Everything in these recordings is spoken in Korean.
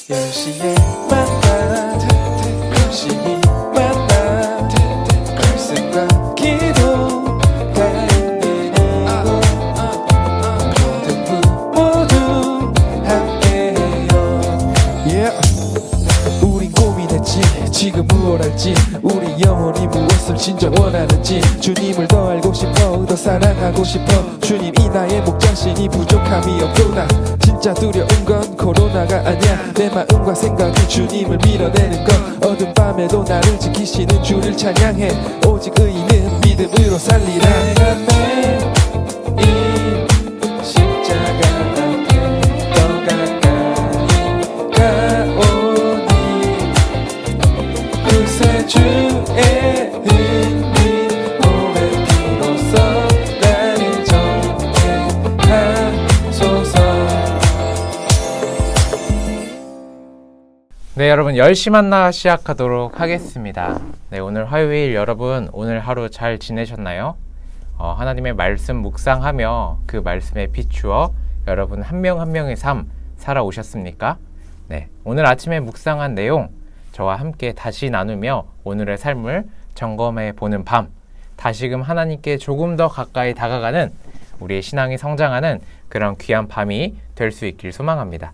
10시에 만나 열심히 만나 말씀과 기도가 있는 이곳 모두 함께해요. 우린 고민했지 지금 무엇 할지 우리 영혼이 무엇을 진짜 원하는지 주님을 더 알고 싶어 더 사랑하고 싶어 주님 이 나의 목장신이 부족함이 없구나. 진짜 두려운 건 코로나가 아니야 내 마음과 생각이 주님을 밀어내는 건 어두운 밤에도 나를 지키시는 주를 찬양해 오직 의인은 믿음으로 살리라. 내가 매일 십자가 앞에 더 가까이 가오니 구세주의 은민 오랜 피로써 나를 정죄하소서. 네, 여러분 10시 만나 시작하도록 하겠습니다. 네, 오늘 화요일 여러분 오늘 하루 잘 지내셨나요? 하나님의 말씀 묵상하며 그 말씀에 비추어 여러분 한 명 한 명의 삶 살아오셨습니까? 네, 오늘 아침에 묵상한 내용 저와 함께 다시 나누며 오늘의 삶을 점검해 보는 밤, 다시금 하나님께 조금 더 가까이 다가가는 우리의 신앙이 성장하는 그런 귀한 밤이 될 수 있길 소망합니다.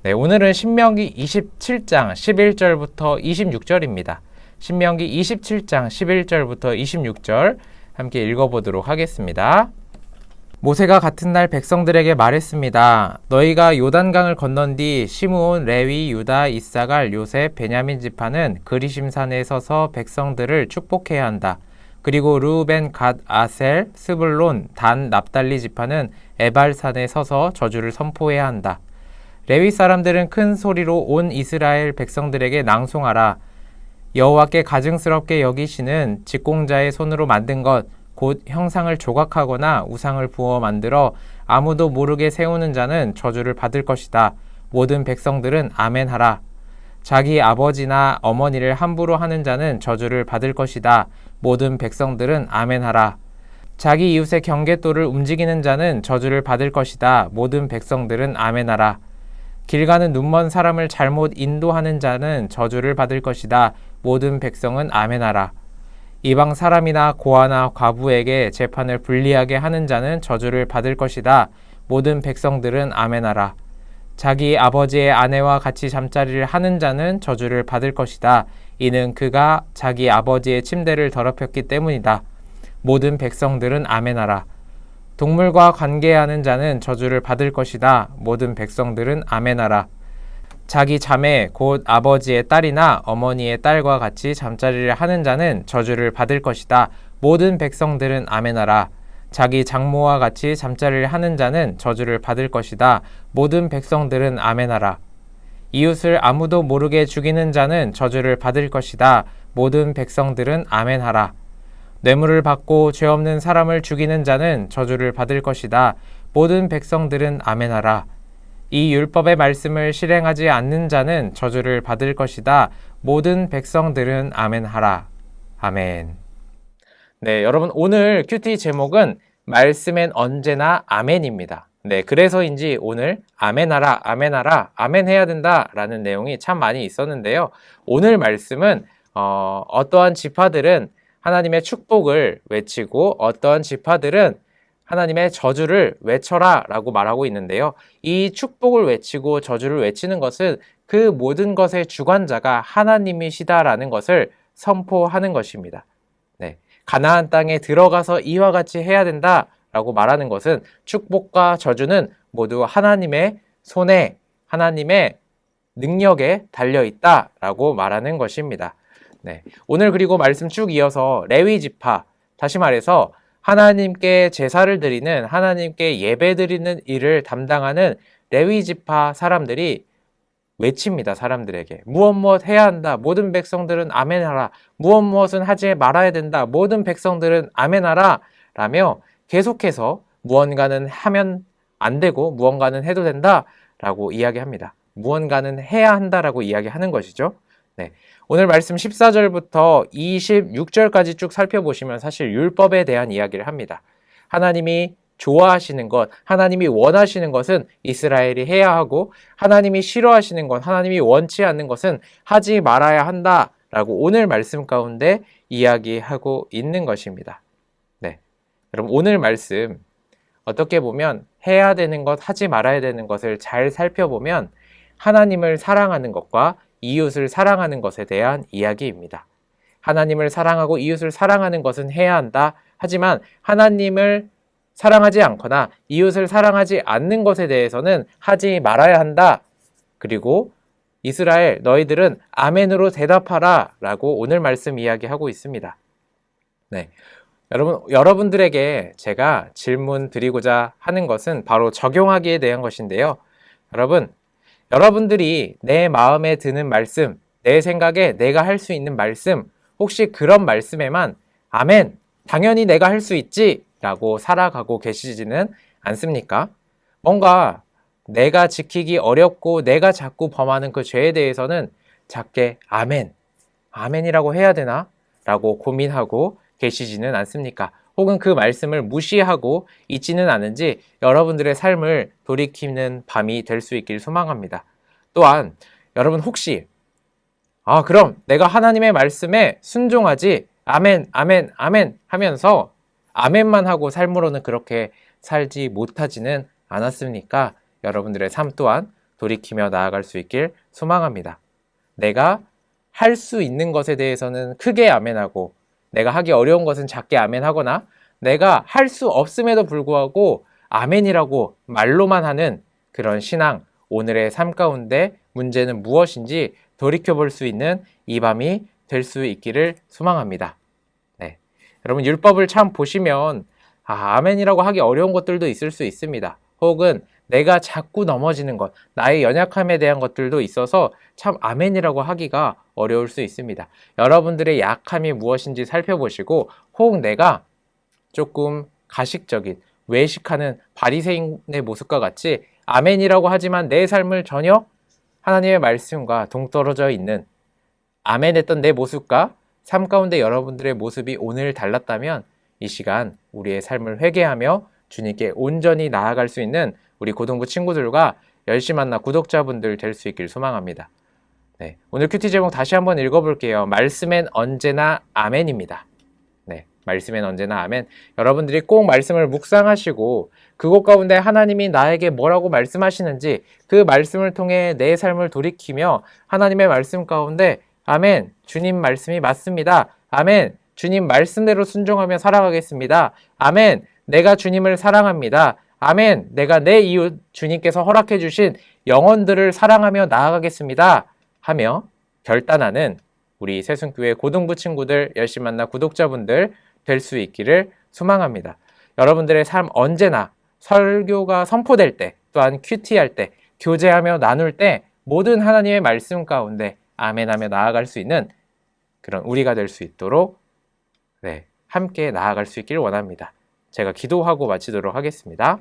네, 오늘은 신명기 27장 11절부터 26절입니다. 신명기 27장 11절부터 26절 함께 읽어보도록 하겠습니다. 모세가 같은 날 백성들에게 말했습니다. 너희가 요단강을 건넌 뒤 시므온, 레위, 유다, 이사갈, 요셉, 베냐민 지파는 그리심산에 서서 백성들을 축복해야 한다. 그리고 르우벤, 갓, 아셀, 스불론, 단, 납달리 지파는 에발산에 서서 저주를 선포해야 한다. 레위 사람들은 큰 소리로 온 이스라엘 백성들에게 낭송하라. 여호와께 가증스럽게 여기시는 직공자의 손으로 만든 것, 곧 형상을 조각하거나 우상을 부어 만들어 아무도 모르게 세우는 자는 저주를 받을 것이다. 모든 백성들은 아멘하라. 자기 아버지나 어머니를 함부로 하는 자는 저주를 받을 것이다. 모든 백성들은 아멘하라. 자기 이웃의 경계도를 움직이는 자는 저주를 받을 것이다. 모든 백성들은 아멘하라. 길 가는 눈먼 사람을 잘못 인도하는 자는 저주를 받을 것이다. 모든 백성은 아멘하라. 이방 사람이나 고아나 과부에게 재판을 불리하게 하는 자는 저주를 받을 것이다. 모든 백성들은 아멘하라. 자기 아버지의 아내와 같이 잠자리를 하는 자는 저주를 받을 것이다. 이는 그가 자기 아버지의 침대를 더럽혔기 때문이다. 모든 백성들은 아멘하라. 동물과 관계하는 자는 저주를 받을 것이다. 모든 백성들은 아멘하라. 자기 자매 곧 아버지의 딸이나 어머니의 딸과 같이 잠자리를 하는 자는 저주를 받을 것이다. 모든 백성들은 아멘하라. 자기 장모와 같이 잠자리를 하는 자는 저주를 받을 것이다. 모든 백성들은 아멘하라. 이웃을 아무도 모르게 죽이는 자는 저주를 받을 것이다. 모든 백성들은 아멘하라. 뇌물을 받고 죄 없는 사람을 죽이는 자는 저주를 받을 것이다. 모든 백성들은 아멘하라. 이 율법의 말씀을 실행하지 않는 자는 저주를 받을 것이다. 모든 백성들은 아멘하라. 아멘. 네, 여러분 오늘 큐티 제목은 말씀엔 언제나 아멘입니다. 네, 그래서인지 오늘 아멘하라, 아멘하라, 아멘해야 된다라는 내용이 참 많이 있었는데요. 오늘 말씀은 어떠한 지파들은 하나님의 축복을 외치고 어떠한 지파들은 하나님의 저주를 외쳐라 라고 말하고 있는데요. 이 축복을 외치고 저주를 외치는 것은 그 모든 것의 주관자가 하나님이시다라는 것을 선포하는 것입니다. 네, 가나안 땅에 들어가서 이와 같이 해야 된다라고 말하는 것은 축복과 저주는 모두 하나님의 손에 하나님의 능력에 달려있다라고 말하는 것입니다. 네, 오늘 그리고 말씀 쭉 이어서 레위 지파, 다시 말해서 하나님께 제사를 드리는 하나님께 예배 드리는 일을 담당하는 레위 지파 사람들이 외칩니다. 사람들에게 무엇 해야 한다. 모든 백성들은 아멘하라. 무엇은 하지 말아야 된다. 모든 백성들은 아멘하라 라며 계속해서 무언가는 하면 안 되고 무언가는 해도 된다 라고 이야기합니다. 무언가는 해야 한다라고 이야기하는 것이죠. 네, 오늘 말씀 14절부터 26절까지 쭉 살펴보시면 사실 율법에 대한 이야기를 합니다. 하나님이 좋아하시는 것, 하나님이 원하시는 것은 이스라엘이 해야 하고 하나님이 싫어하시는 것, 하나님이 원치 않는 것은 하지 말아야 한다라고 오늘 말씀 가운데 이야기하고 있는 것입니다. 네, 여러분 오늘 말씀 어떻게 보면 해야 되는 것, 하지 말아야 되는 것을 잘 살펴보면 하나님을 사랑하는 것과 이웃을 사랑하는 것에 대한 이야기입니다. 하나님을 사랑하고 이웃을 사랑하는 것은 해야 한다. 하지만 하나님을 사랑하지 않거나 이웃을 사랑하지 않는 것에 대해서는 하지 말아야 한다. 그리고 이스라엘 너희들은 아멘으로 대답하라 라고 오늘 말씀 이야기하고 있습니다. 네, 여러분들에게 제가 질문 드리고자 하는 것은 바로 적용하기에 대한 것인데요. 여러분들이 내 마음에 드는 말씀, 내 생각에 내가 할 수 있는 말씀, 혹시 그런 말씀에만 아멘, 당연히 내가 할 수 있지 라고 살아가고 계시지는 않습니까? 뭔가 내가 지키기 어렵고 내가 자꾸 범하는 그 죄에 대해서는 작게 아멘, 아멘이라고 해야 되나? 라고 고민하고 계시지는 않습니까? 혹은 그 말씀을 무시하고 있지는 않은지 여러분들의 삶을 돌이키는 밤이 될 수 있길 소망합니다. 또한 여러분 혹시 그럼 내가 하나님의 말씀에 순종하지 아멘, 아멘, 아멘 하면서 아멘만 하고 삶으로는 그렇게 살지 못하지는 않았습니까? 여러분들의 삶 또한 돌이키며 나아갈 수 있길 소망합니다. 내가 할 수 있는 것에 대해서는 크게 아멘하고 내가 하기 어려운 것은 작게 아멘하거나 내가 할 수 없음에도 불구하고 아멘이라고 말로만 하는 그런 신앙, 오늘의 삶 가운데 문제는 무엇인지 돌이켜볼 수 있는 이 밤이 될 수 있기를 소망합니다. 네. 여러분 율법을 참 보시면 아멘이라고 하기 어려운 것들도 있을 수 있습니다. 혹은 내가 자꾸 넘어지는 것, 나의 연약함에 대한 것들도 있어서 참 아멘이라고 하기가 어려울 수 있습니다. 여러분들의 약함이 무엇인지 살펴보시고 혹 내가 조금 가식적인, 외식하는 바리새인의 모습과 같이 아멘이라고 하지만 내 삶을 전혀 하나님의 말씀과 동떨어져 있는 아멘했던 내 모습과 삶 가운데 여러분들의 모습이 오늘 달랐다면 이 시간 우리의 삶을 회개하며 주님께 온전히 나아갈 수 있는 우리 고등부 친구들과 열심히 만나 구독자분들 될 수 있길 소망합니다. 네, 오늘 큐티 제목 다시 한번 읽어볼게요. 말씀엔 언제나 아멘입니다. 네, 말씀엔 언제나 아멘. 여러분들이 꼭 말씀을 묵상하시고 그곳 가운데 하나님이 나에게 뭐라고 말씀하시는지 그 말씀을 통해 내 삶을 돌이키며 하나님의 말씀 가운데 아멘, 주님 말씀이 맞습니다. 아멘, 주님 말씀대로 순종하며 살아가겠습니다. 아멘, 내가 주님을 사랑합니다. 아멘, 내가 내 이웃 주님께서 허락해 주신 영혼들을 사랑하며 나아가겠습니다. 하며 결단하는 우리 새순교회 고등부 친구들, 열심히 만나 구독자분들 될 수 있기를 소망합니다. 여러분들의 삶 언제나 설교가 선포될 때, 또한 큐티할 때, 교제하며 나눌 때 모든 하나님의 말씀 가운데 아멘하며 나아갈 수 있는 그런 우리가 될 수 있도록 함께 나아갈 수 있기를 원합니다. 제가 기도하고 마치도록 하겠습니다.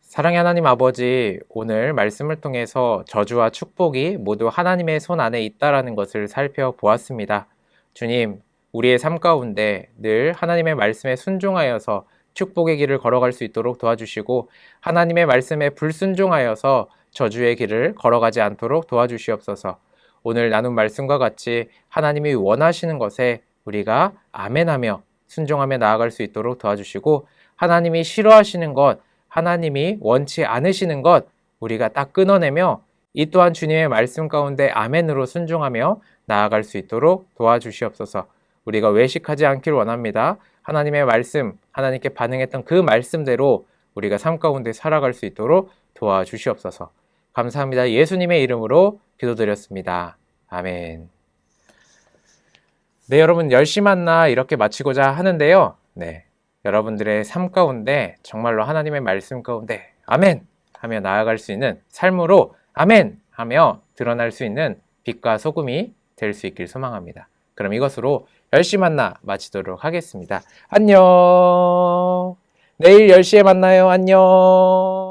사랑의 하나님 아버지, 오늘 말씀을 통해서 저주와 축복이 모두 하나님의 손 안에 있다라는 것을 살펴보았습니다. 주님, 우리의 삶 가운데 늘 하나님의 말씀에 순종하여서 축복의 길을 걸어갈 수 있도록 도와주시고 하나님의 말씀에 불순종하여서 저주의 길을 걸어가지 않도록 도와주시옵소서. 오늘 나눈 말씀과 같이 하나님이 원하시는 것에 우리가 아멘하며 순종하며 나아갈 수 있도록 도와주시고 하나님이 싫어하시는 것, 하나님이 원치 않으시는 것 우리가 딱 끊어내며 이 또한 주님의 말씀 가운데 아멘으로 순종하며 나아갈 수 있도록 도와주시옵소서. 우리가 외식하지 않기를 원합니다. 하나님의 말씀, 하나님께 반응했던 그 말씀대로 우리가 삶 가운데 살아갈 수 있도록 도와주시옵소서. 감사합니다. 예수님의 이름으로 기도드렸습니다. 아멘. 네, 여러분 열심히 만나 이렇게 마치고자 하는데요. 네, 여러분들의 삶 가운데 정말로 하나님의 말씀 가운데 아멘 하며 나아갈 수 있는 삶으로 아멘 하며 드러날 수 있는 빛과 소금이 될 수 있길 소망합니다. 그럼 이것으로 열심히 만나 마치도록 하겠습니다. 안녕. 내일 10시에 만나요. 안녕.